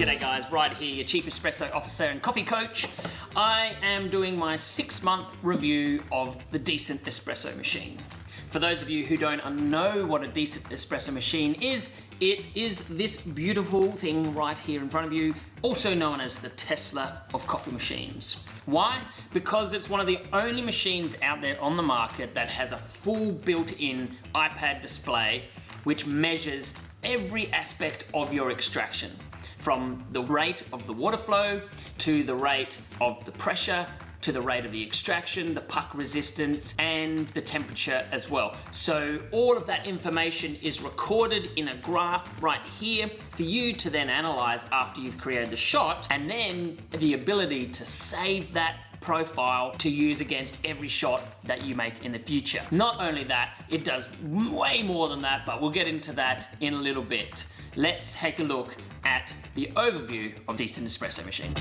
G'day guys, right here, your Chief Espresso Officer and Coffee Coach. I am doing my 6-month review of the Decent Espresso machine. For those of you who don't know what a Decent Espresso machine is, it is this beautiful thing right here in front of you, also known as the Tesla of coffee machines. Why? Because it's one of the only machines out there on the market that has a full built-in iPad display which measures every aspect of your extraction, from the rate of the water flow to the rate of the pressure to the rate of the extraction, the puck resistance, and the temperature as well. So all of that information is recorded in a graph right here for you to then analyze after you've created the shot, and then the ability to save that profile to use against every shot that you make in the future. Not only that, it does way more than that, but we'll get into that in a little bit. Let's take a look at the overview of Decent Espresso machine.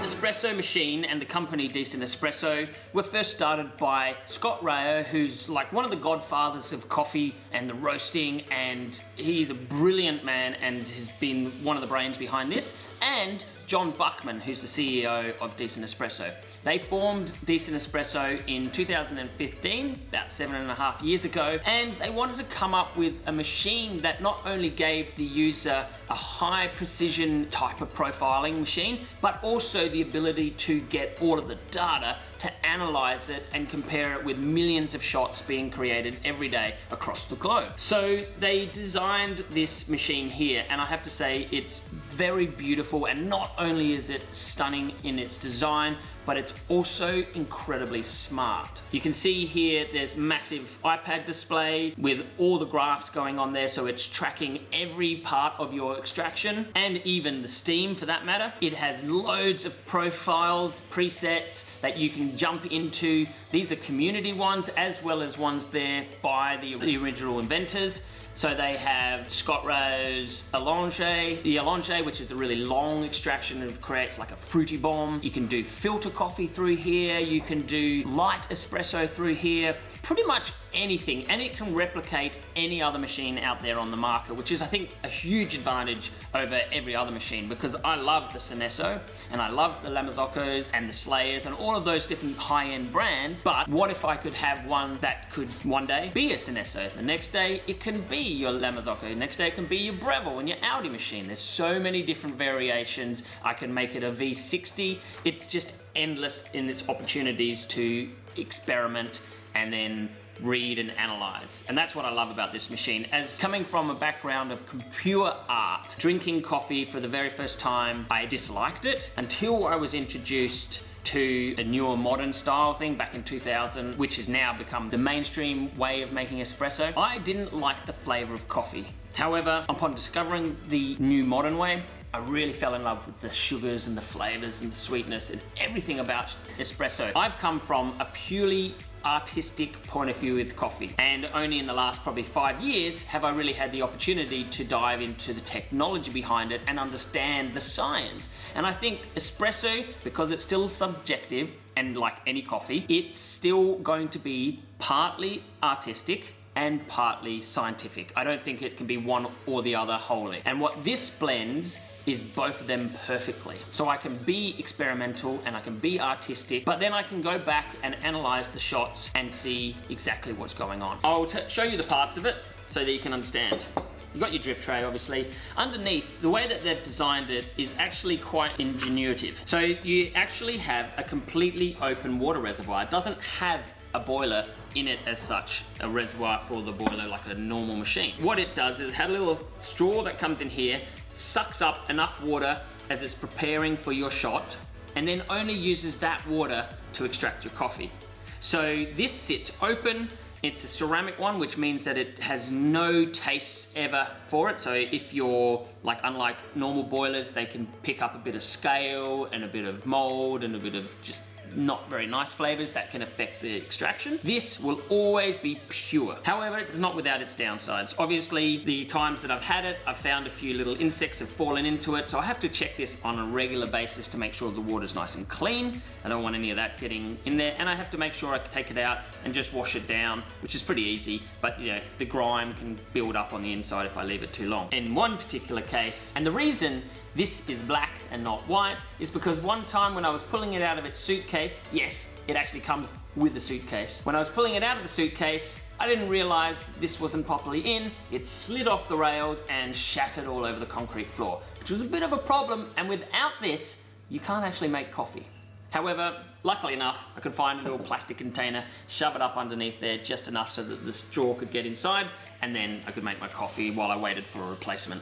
Espresso machine and the company Decent Espresso were first started by Scott Rayo, who's like one of the godfathers of coffee and the roasting, and he's a brilliant man and has been one of the brains behind this, and John Buckman, who's the CEO of Decent Espresso. They formed Decent Espresso in 2015, about 7.5 years ago, and they wanted to come up with a machine that not only gave the user a high precision type of profiling machine, but also the ability to get all of the data to analyze it and compare it with millions of shots being created every day across the globe. So they designed this machine here, and I have to say it's very beautiful, and not only is it stunning in its design, but it's also incredibly smart. You can see here there's massive iPad display with all the graphs going on there, so it's tracking every part of your extraction and even the steam for that matter. It has loads of profiles, presets that you can jump into. These are community ones as well as ones there by the original inventors. So they have Scott Rayo's Allonge, the Allonge, which is the really long extraction and creates like a fruity bomb. You can do filter coffee through here. You can do light espresso through here. Pretty much anything, and it can replicate any other machine out there on the market, which is, I think, a huge advantage over every other machine, because I love the Senesso and I love the La Marzocco's and the Slayers and all of those different high-end brands, but what if I could have one that could one day be a Senesso, the next day it can be your La Marzocco, the next day it can be your Breville and your Audi machine. There's so many different variations. I can make it a V60. It's just endless in its opportunities to experiment and then read and analyze. And that's what I love about this machine. As coming from a background of pure art, drinking coffee for the very first time, I disliked it until I was introduced to a newer modern style thing back in 2000, which has now become the mainstream way of making espresso. I didn't like the flavor of coffee. However, upon discovering the new modern way, I really fell in love with the sugars and the flavors and the sweetness and everything about espresso. I've come from a purely artistic point of view with coffee, and only in the last probably 5 years have I really had the opportunity to dive into the technology behind it and understand the science. And I think espresso, because it's still subjective and like any coffee, it's still going to be partly artistic and partly scientific. I don't think it can be one or the other wholly. And what this blends is both of them perfectly. So I can be experimental and I can be artistic, but then I can go back and analyze the shots and see exactly what's going on. I'll show you the parts of it so that you can understand. You've got your drip tray, obviously. Underneath, the way that they've designed it is actually quite ingenuitive. So you actually have a completely open water reservoir. It doesn't have a boiler in it as such, a reservoir for the boiler like a normal machine. What it does is it has a little straw that comes in here, sucks up enough water as it's preparing for your shot, and then only uses that water to extract your coffee. So this sits open. It's a ceramic one, which means that it has no taste ever for it. So if you're like, unlike normal boilers, they can pick up a bit of scale and a bit of mold and a bit of just not very nice flavors that can affect the extraction. This will always be pure. However, it's not without its downsides. Obviously, the times that I've had it, I've found a few little insects have fallen into it, so I have to check this on a regular basis to make sure the water's nice and clean. I don't want any of that getting in there, and I have to make sure I take it out and just wash it down, which is pretty easy, but you know, the grime can build up on the inside if I leave it too long. In one particular case, and the reason this is black and not white is because one time when I was pulling it out of its suitcase, yes, it actually comes with the suitcase. When I was pulling it out of the suitcase, I didn't realize this wasn't properly in. It slid off the rails and shattered all over the concrete floor, which was a bit of a problem, and without this, you can't actually make coffee. However, luckily enough, I could find a little plastic container, shove it up underneath there just enough so that the straw could get inside, and then I could make my coffee while I waited for a replacement.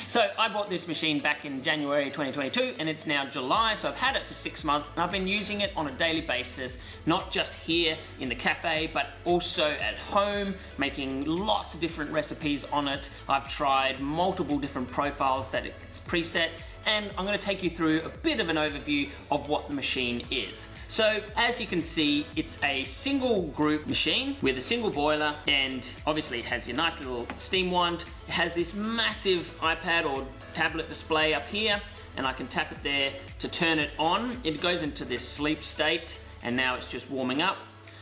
So I bought this machine back in January 2022, and it's now July, so I've had it for 6 months, and I've been using it on a daily basis, not just here in the cafe, but also at home, making lots of different recipes on it. I've tried multiple different profiles that it's preset, and I'm going to take you through a bit of an overview of what the machine is. So as you can see, it's a single group machine with a single boiler, and obviously it has your nice little steam wand. It has this massive iPad or tablet display up here, and I can tap it there to turn it on. It goes into this sleep state, and now it's just warming up.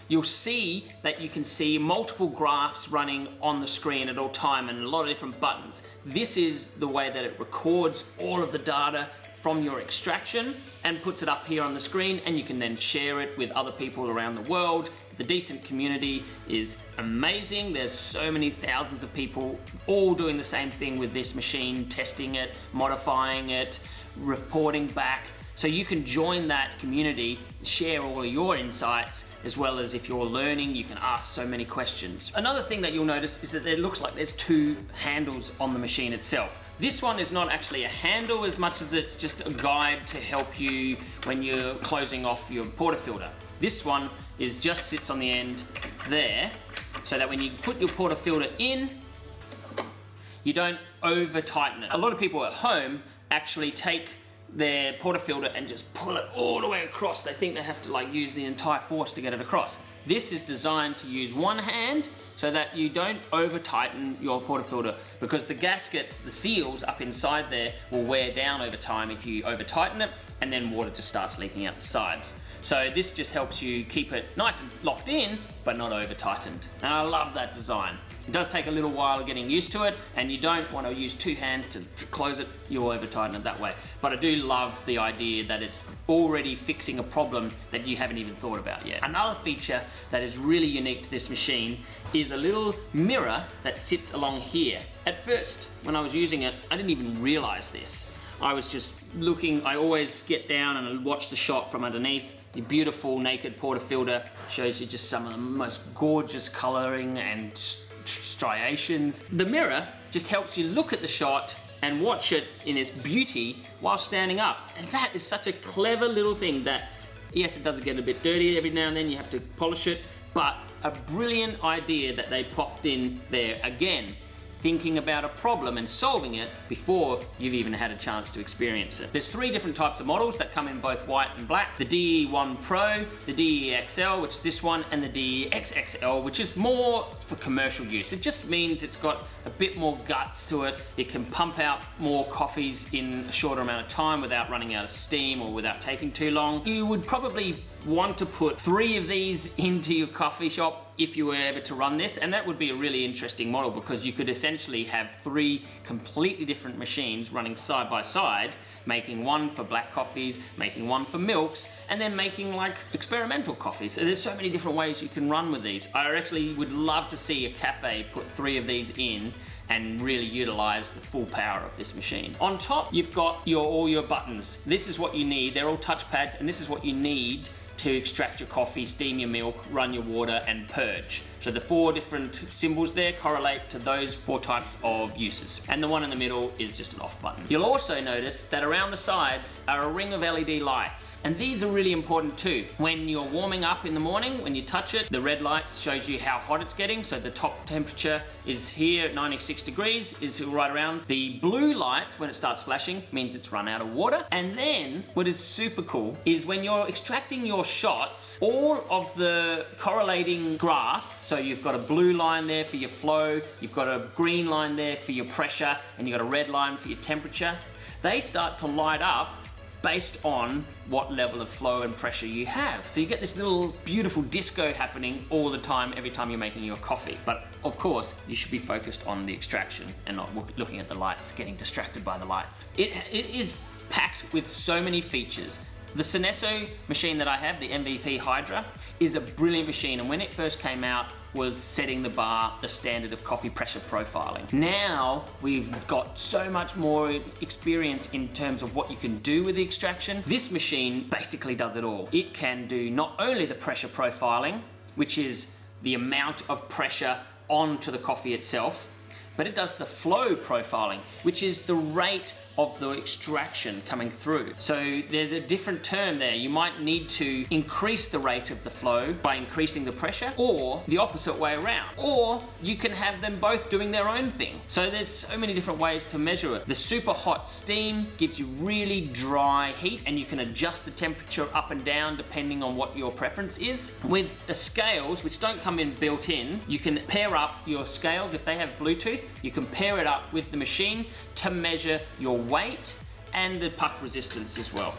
You'll see that you can see multiple graphs running on the screen at all time and a lot of different buttons. This is the way that it records all of the data from your extraction and puts it up here on the screen, and you can then share it with other people around the world. The Decent community is amazing. There's so many thousands of people all doing the same thing with this machine, testing it, modifying it, reporting back. So you can join that community, share all of your insights, as well as if you're learning, you can ask so many questions. Another thing that you'll notice is that it looks like there's two handles on the machine itself. This one is not actually a handle as much as it's just a guide to help you when you're closing off your portafilter. This one just sits on the end there, so that when you put your portafilter in, you don't over tighten it. A lot of people at home actually take their portafilter and just pull it all the way across. They think they have to like use the entire force to get it across. This is designed to use one hand so that you don't over tighten your portafilter, because the gaskets, the seals up inside there will wear down over time if you over tighten it, and then water just starts leaking out the sides. So this just helps you keep it nice and locked in, but not over tightened. And I love that design. It does take a little while getting used to it, and you don't want to use two hands to close it, you'll over tighten it that way. But I do love the idea that it's already fixing a problem that you haven't even thought about yet. Another feature that is really unique to this machine is a little mirror that sits along here. At first, when I was using it, I didn't even realize this. I was just looking, I always get down and watch the shot from underneath. The beautiful naked portafilter shows you just some of the most gorgeous coloring and striations. The mirror just helps you look at the shot and watch it in its beauty while standing up. And that is such a clever little thing that, yes, it does get a bit dirty every now and then, you have to polish it, but a brilliant idea that they popped in there again, thinking about a problem and solving it before you've even had a chance to experience it. There's 3 different types of models that come in both white and black. The DE1 Pro, the DE-XL, which is this one, and the DE-XXL, which is more for commercial use. It just means it's got a bit more guts to it. It can pump out more coffees in a shorter amount of time without running out of steam or without taking too long. You would probably want to put 3 of these into your coffee shop if you were ever to run this, and that would be a really interesting model, because you could essentially have 3 completely different machines running side by side, making one for black coffees, making one for milks, and then making like experimental coffees. So there's so many different ways you can run with these. I actually would love to see a cafe put 3 of these in and really utilize the full power of this machine. On top, you've got all your buttons. This is what you need. They're all touch pads, and this is what you need to extract your coffee, steam your milk, run your water, and purge. So the 4 different symbols there correlate to those 4 types of uses. And the one in the middle is just an off button. You'll also notice that around the sides are a ring of LED lights. And these are really important too. When you're warming up in the morning, when you touch it, the red light shows you how hot it's getting. So the top temperature is here at 96 degrees, is right around. The blue light, when it starts flashing, means it's run out of water. And then, what is super cool is when you're extracting your shots, all of the correlating graphs, so you've got a blue line there for your flow, you've got a green line there for your pressure, and you've got a red line for your temperature, they start to light up based on what level of flow and pressure you have. So you get this little beautiful disco happening all the time, every time you're making your coffee. But of course, you should be focused on the extraction and not looking at the lights, getting distracted by the lights. It is packed with so many features. The Synesso machine that I have, the MVP Hydra, is a brilliant machine, and when it first came out was setting the bar, the standard of coffee pressure profiling. Now we've got so much more experience in terms of what you can do with the extraction. This machine basically does it all. It can do not only the pressure profiling, which is the amount of pressure onto the coffee itself, but it does the flow profiling, which is the rate of the extraction coming through. So there's a different term there. You might need to increase the rate of the flow by increasing the pressure, or the opposite way around. Or you can have them both doing their own thing. So there's so many different ways to measure it. The super hot steam gives you really dry heat, and you can adjust the temperature up and down depending on what your preference is. With the scales, which don't come in built in, you can pair up your scales. If they have Bluetooth, you can pair it up with the machine to measure your weight and the puck resistance as well.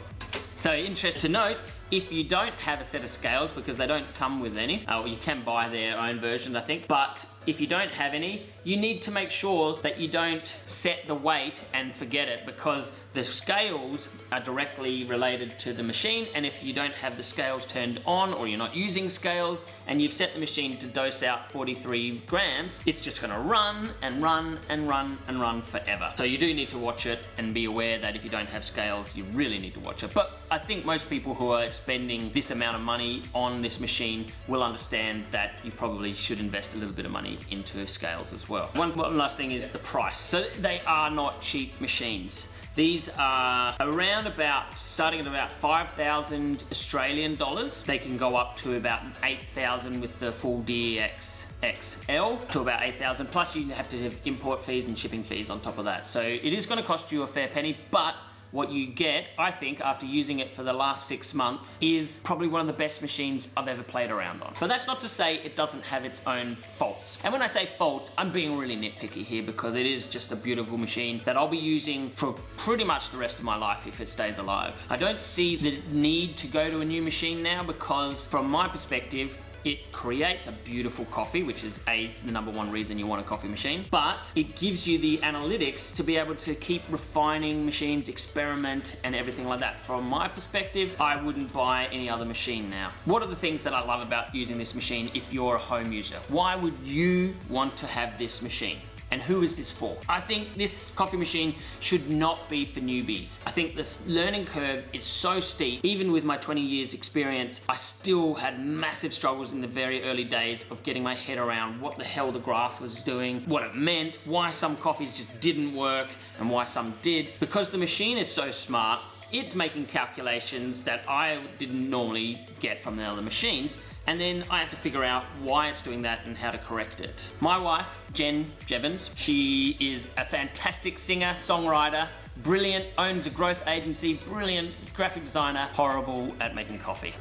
So interesting to note, if you don't have a set of scales, because they don't come with any, you can buy their own version, I think, but if you don't have any, you need to make sure that you don't set the weight and forget it, because the scales are directly related to the machine, and if you don't have the scales turned on, or you're not using scales, and you've set the machine to dose out 43 grams, it's just gonna run and run and run and run forever. So you do need to watch it and be aware that if you don't have scales, you really need to watch it. But I think most people who are spending this amount of money on this machine will understand that you probably should invest a little bit of money into scales as well. One last thing is the price. So they are not cheap machines. These are around about, starting at about 5,000 Australian dollars. They can go up to about 8,000 with the full DX XL, to about 8,000, plus you have to have import fees and shipping fees on top of that. So it is going to cost you a fair penny, but what you get, I think, after using it for the last 6 months, is probably one of the best machines I've ever played around on. But that's not to say it doesn't have its own faults. And when I say faults, I'm being really nitpicky here, because it is just a beautiful machine that I'll be using for pretty much the rest of my life if it stays alive. I don't see the need to go to a new machine now, because from my perspective, it creates a beautiful coffee, which is the number one reason you want a coffee machine, but it gives you the analytics to be able to keep refining machines, experiment, and everything like that. From my perspective, I wouldn't buy any other machine now. What are the things that I love about using this machine if you're a home user? Why would you want to have this machine? And who is this for? I think this coffee machine should not be for newbies. I think this learning curve is so steep. Even with my 20 years experience, I still had massive struggles in the very early days of getting my head around what the hell the graph was doing, what it meant, why some coffees just didn't work, and why some did. Because the machine is so smart, it's making calculations that I didn't normally get from the other machines, and then I have to figure out why it's doing that and how to correct it. My wife, Jen Jevons, she is a fantastic singer, songwriter, brilliant, owns a growth agency, brilliant graphic designer, horrible at making coffee.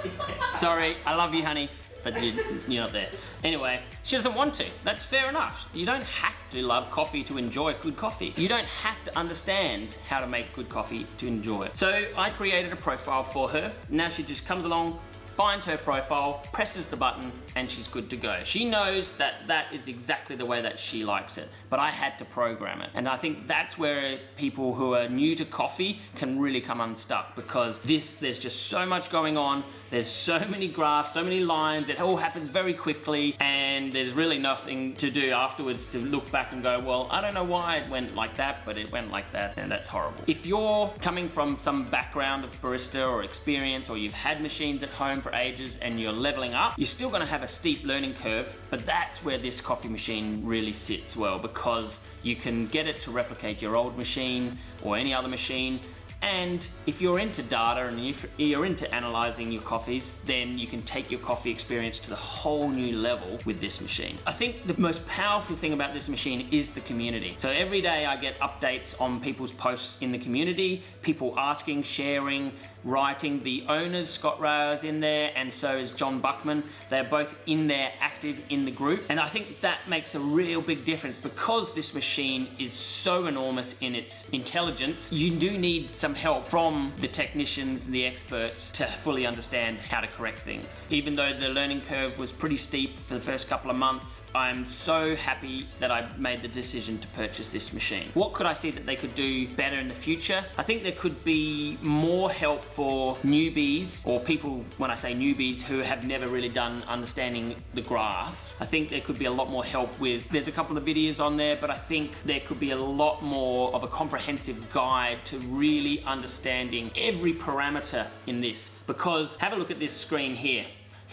Sorry, I love you, honey, but you're not there. Anyway, she doesn't want to. That's fair enough. You don't have to love coffee to enjoy good coffee. You don't have to understand how to make good coffee to enjoy it. So I created a profile for her. Now she just comes along, finds her profile, presses the button, and she's good to go. She knows that that is exactly the way that she likes it, but I had to program it. And I think that's where people who are new to coffee can really come unstuck, because there's just so much going on. There's so many graphs, so many lines, it all happens very quickly, and there's really nothing to do afterwards to look back and go, well, I don't know why it went like that, but it went like that, and that's horrible. If you're coming from some background of barista or experience, or you've had machines at home for ages and you're leveling up, you're still gonna have a steep learning curve, but that's where this coffee machine really sits well, because you can get it to replicate your old machine or any other machine, And if you're into data and if you're into analyzing your coffees, then you can take your coffee experience to the whole new level with this machine. I think the most powerful thing about this machine is the community. So every day I get updates on people's posts in the community, people asking, sharing, writing. The owners, Scott Rayo's in there, and so is John Buckman. They're both in there, active in the group. And I think that makes a real big difference because this machine is so enormous in its intelligence. You do need some help from the technicians and the experts to fully understand how to correct things. Even though the learning curve was pretty steep for the first couple of months, I'm so happy that I made the decision to purchase this machine. What could I see that they could do better in the future? I think there could be more help for newbies, or people, when I say newbies, who have never really done understanding the graph. I think there could be a lot more help with, there's a couple of videos on there, but I think there could be a lot more of a comprehensive guide to really understanding every parameter in this. Because have a look at this screen here.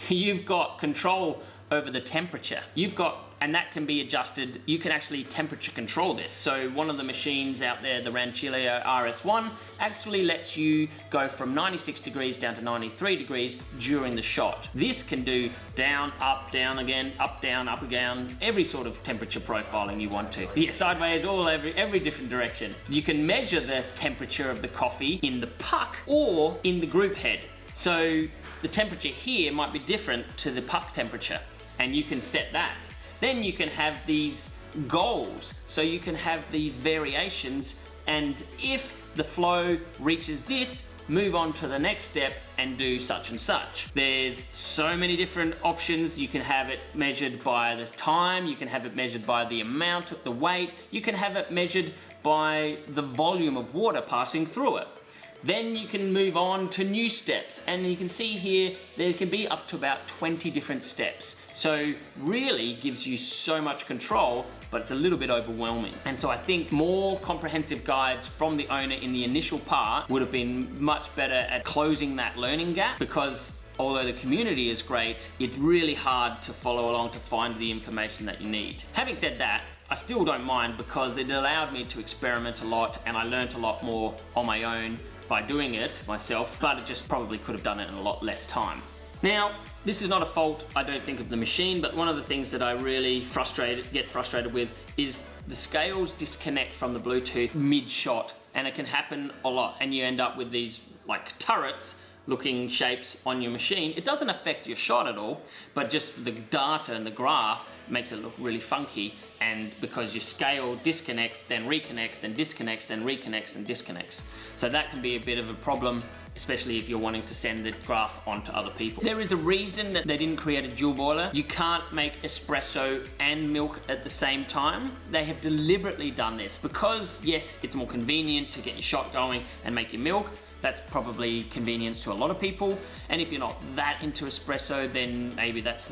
You've got control over the temperature. And that can be adjusted. You can actually temperature control this. So one of the machines out there, the Rancilio RS1, actually lets you go from 96 degrees down to 93 degrees during the shot. This can do down, again, up, down, every sort of temperature profiling you want to. Yeah, sideways, every different direction. You can measure the temperature of the coffee in the puck or in the group head. So the temperature here might be different to the puck temperature, and you can set that. Then you can have these goals, so you can have these variations, and if the flow reaches this, move on to the next step and do such and such. There's so many different options. You can have it measured by the time, you can have it measured by the amount, the weight, you can have it measured by the volume of water passing through it. Then you can move on to new steps, and you can see here there can be up to about 20 different steps. So really gives you so much control, but it's a little bit overwhelming. And so I think more comprehensive guides from the owner in the initial part would have been much better at closing that learning gap, because although the community is great, it's really hard to follow along to find the information that you need. Having said that, I still don't mind because it allowed me to experiment a lot, and I learned a lot more on my own by doing it myself, but it just probably could have done it in a lot less time. Now, this is not a fault, I don't think, of the machine, but one of the things that I really get frustrated with is the scales disconnect from the Bluetooth mid-shot, and it can happen a lot, and you end up with these like turrets looking shapes on your machine. It doesn't affect your shot at all, but just the data and the graph makes it look really funky, and because your scale disconnects, then reconnects, then disconnects, then reconnects and disconnects. So that can be a bit of a problem, especially if you're wanting to send the graph on to other people. There is a reason that they didn't create a dual boiler. You can't make espresso and milk at the same time. They have deliberately done this because, yes, it's more convenient to get your shot going and make your milk. That's probably convenience to a lot of people. And if you're not that into espresso, then maybe this is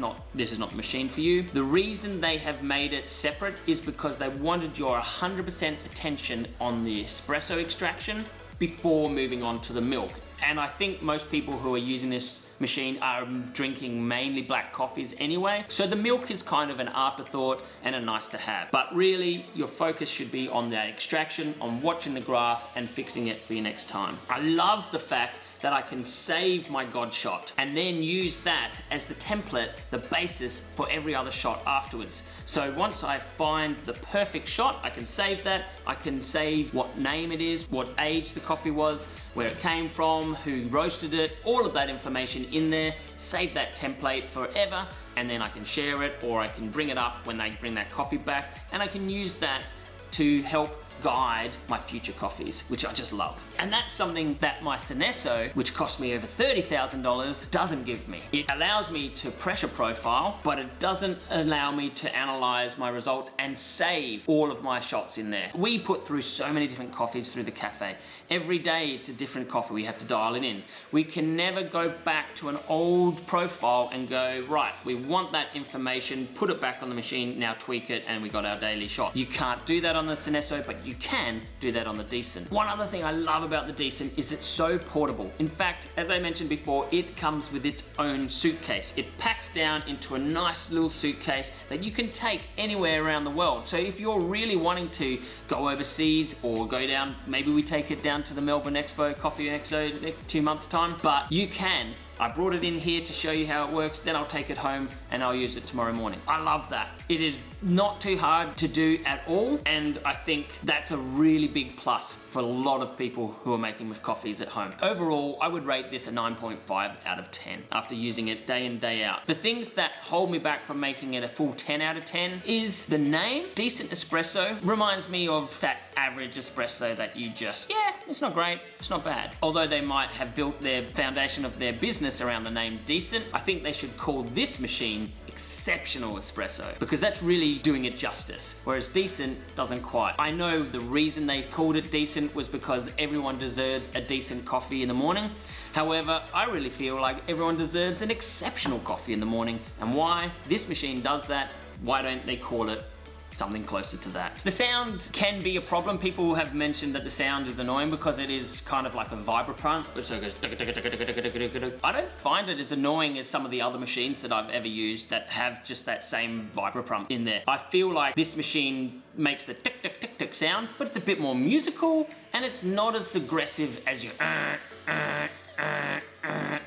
not the machine for you. The reason they have made it separate is because they wanted your 100% attention on the espresso extraction before moving on to the milk. And I think most people who are using this machine are drinking mainly black coffees anyway, so the milk is kind of an afterthought and a nice to have. But really, your focus should be on that extraction, on watching the graph and fixing it for your next time. I love the fact that I can save my God shot and then use that as the template, the basis for every other shot afterwards. So once I find the perfect shot, I can save that. I can save what name it is, what age the coffee was, where it came from, who roasted it, all of that information in there, save that template forever, and then I can share it, or I can bring it up when they bring that coffee back, and I can use that to help guide my future coffees, which I just love. And that's something that my Cinesso, which cost me over $30,000, doesn't give me. It allows me to pressure profile, but it doesn't allow me to analyze my results and save all of my shots in there. We put through so many different coffees through the cafe. Every day it's a different coffee, we have to dial it in. We can never go back to an old profile and go, right, we want that information, put it back on the machine, now tweak it, and we got our daily shot. You can't do that on the Cinesso, but you you can, do that on the Decent. One other thing I love about the Decent is it's so portable. In fact, as I mentioned before, it comes with its own suitcase. It packs down into a nice little suitcase that you can take anywhere around the world. So if you're really wanting to go overseas or go down, maybe we take it down to the Melbourne Expo, Coffee Expo in 2 months time, but you can. I brought it in here to show you how it works, then I'll take it home and I'll use it tomorrow morning. I love that. It is not too hard to do at all, and I think that's a really big plus for a lot of people who are making coffees at home. Overall, I would rate this a 9.5 out of 10 after using it day in, day out. The things that hold me back from making it a full 10 out of 10 is the name. Decent Espresso reminds me of that average espresso that you just, yeah, it's not great, it's not bad. Although they might have built their foundation of their business around the name Decent, I think they should call this machine Exceptional Espresso, because that's really doing it justice, whereas Decent doesn't quite. I know the reason they called it Decent was because everyone deserves a decent coffee in the morning. However, I really feel like everyone deserves an exceptional coffee in the morning, and why this machine does that, why don't they call it something closer to that? The sound can be a problem. People have mentioned that the sound is annoying because it is kind of like a vibraphone, which so it goes. I don't find it as annoying as some of the other machines that I've ever used that have just that same vibraphone in there. I feel like this machine makes the tick tick tick tick sound, but it's a bit more musical and it's not as aggressive as your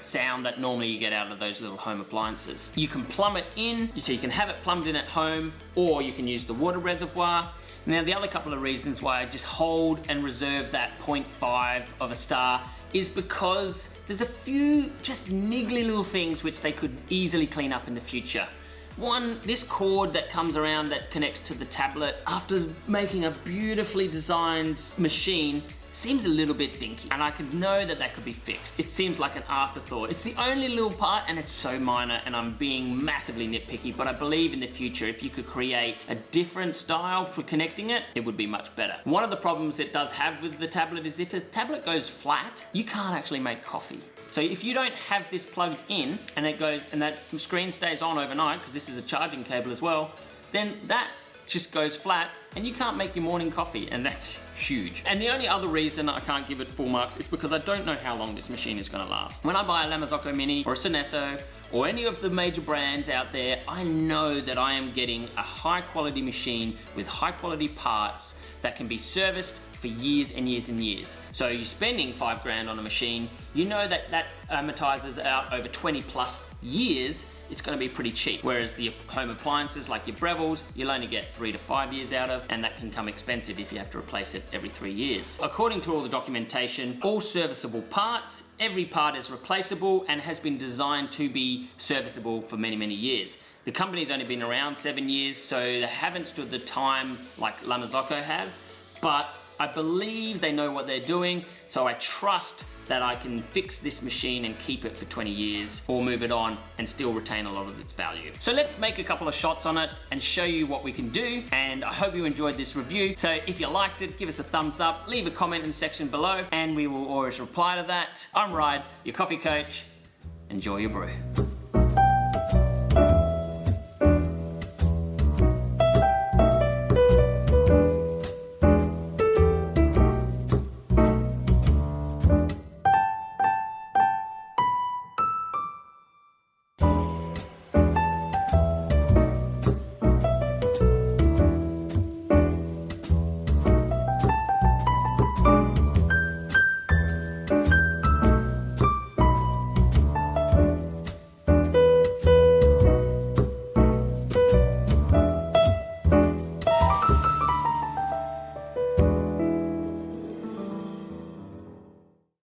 sound that normally you get out of those little home appliances. You can plumb it in, so you can have it plumbed in at home, or you can use the water reservoir. Now, the other couple of reasons why I just hold and reserve that 0.5 of a star is because there's a few just niggly little things which they could easily clean up in the future. One, this cord that comes around that connects to the tablet, after making a beautifully designed machine, seems a little bit dinky, and I could know that that could be fixed. It seems like an afterthought. It's the only little part and it's so minor, and I'm being massively nitpicky, but I believe in the future if you could create a different style for connecting it, it would be much better. One of the problems it does have with the tablet is if the tablet goes flat, you can't actually make coffee. So if you don't have this plugged in and it goes and that screen stays on overnight, because this is a charging cable as well, then that just goes flat and you can't make your morning coffee, and that's huge. And the only other reason I can't give it full marks is because I don't know how long this machine is gonna last. When I buy a Lamazocco Mini or a Cinesso or any of the major brands out there, I know that I am getting a high quality machine with high quality parts that can be serviced for years and years and years. So you're spending $5 grand on a machine, you know that that amortizes out over 20 plus years, it's gonna be pretty cheap. Whereas the home appliances like your Breville's, you'll only get 3 to 5 years out of, and that can come expensive if you have to replace it every 3 years. According to all the documentation, all serviceable parts, every part is replaceable and has been designed to be serviceable for many, many years. The company's only been around 7 years, so they haven't stood the time like Lamazocco have, but I believe they know what they're doing, so I trust that I can fix this machine and keep it for 20 years or move it on and still retain a lot of its value. So let's make a couple of shots on it and show you what we can do, and I hope you enjoyed this review. So if you liked it, give us a thumbs up, leave a comment in the section below, and we will always reply to that. I'm Ride, your coffee coach. Enjoy your brew.